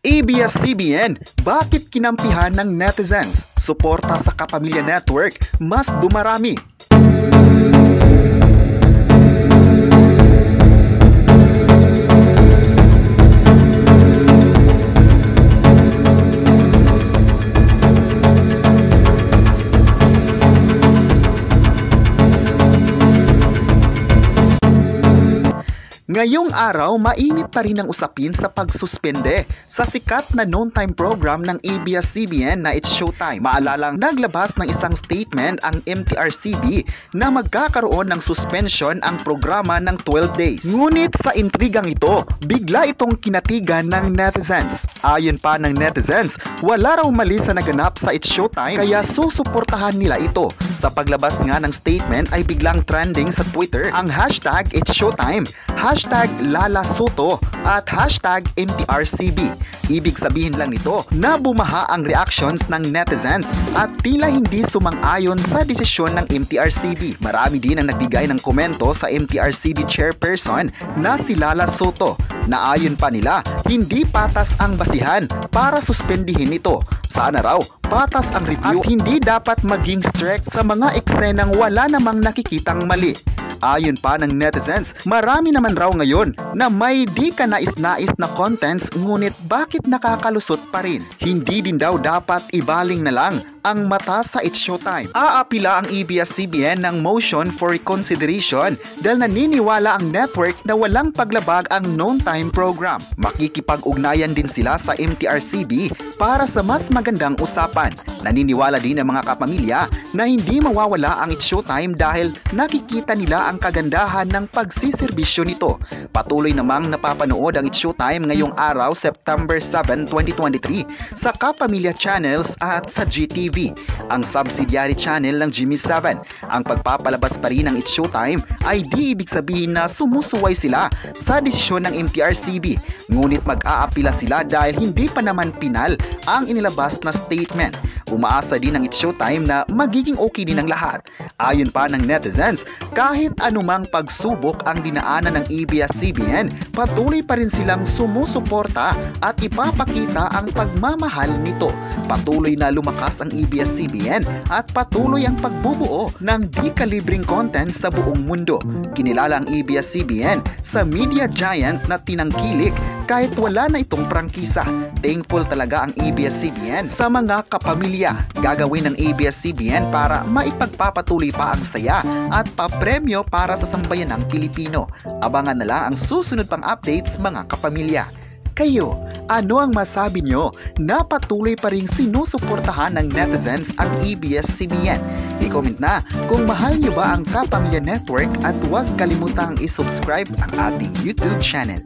ABS-CBN, bakit kinampihan ng netizens? Suporta sa Kapamilya Network, mas dumarami. Ngayong araw, mainit pa rin ang usapin sa pagsuspende sa sikat na noontime program ng ABS-CBN na It's Showtime. Maalalang naglabas ng isang statement ang MTRCB na magkakaroon ng suspension ang programa ng 12 days. Ngunit sa intrigang ito, bigla itong kinatigan ng netizens. Ayon pa ng netizens, wala raw mali sa naganap sa It's Showtime kaya susuportahan nila ito. Sa paglabas nga ng statement ay biglang trending sa Twitter ang hashtag It's Showtime, hashtag Lala Soto at hashtag MTRCB. Ibig sabihin lang nito na bumaha ang reactions ng netizens at tila hindi sumang-ayon sa desisyon ng MTRCB. Marami din ang nagbigay ng komento sa MTRCB chairperson na si Lala Soto na ayon pa nila hindi patas ang basihan para suspendihin ito. Sana raw patas ang review at hindi dapat maging strict sa mga eksenang wala namang nakikitang mali. Ayon pa ng netizens, marami naman raw ngayon na may di ka nais-nais na contents ngunit bakit nakakalusot pa rin? Hindi din daw dapat ibaling na lang ang mata sa It's Showtime. Aapila ang ABS-CBN ng motion for reconsideration dahil naniniwala ang network na walang paglabag ang noontime program. Makikipag-ugnayan din sila sa MTRCB para sa mas magandang usapan. Naniniwala din ang mga kapamilya na hindi mawawala ang It's Showtime dahil nakikita nila ang kagandahan ng pagsiservisyo nito. Patuloy namang napapanood ang It's Showtime ngayong araw, September 7, 2023 sa Kapamilya Channels at sa GTV, ang subsidiary channel ng GMA7. Ang pagpapalabas pa rin ng It's Showtime ay di ibig sabihin na sumusuway sila sa desisyon ng MTRCB. Ngunit mag-aapila sila dahil hindi pa naman pinal ang inilabas na statement. Umaasa din ang It's Showtime na magiging okay din ang lahat. Ayon pa ng netizens, kahit anumang pagsubok ang dinaanan ng ABS-CBN, patuloy pa rin silang sumusuporta at ipapakita ang pagmamahal nito. Patuloy na lumakas ang ABS-CBN at patuloy ang pagbubuo ng di kalibreng content sa buong mundo. Kinilala ang ABS-CBN sa media giant na tinangkilik kahit wala na itong prangkisa. Thankful talaga ang ABS-CBN sa mga kapamilya. Gagawin ng ABS-CBN para maipagpapatuloy pa ang saya at papremyo para sa sambayanang Pilipino. Abangan na lang ang susunod pang updates mga kapamilya. Kayo, ano ang masabi nyo na patuloy pa rin sinusuportahan ng netizens ang ABS-CBN? I-comment na kung mahal nyo ba ang Kapamilya Network at huwag kalimutang i-subscribe ang ating YouTube channel.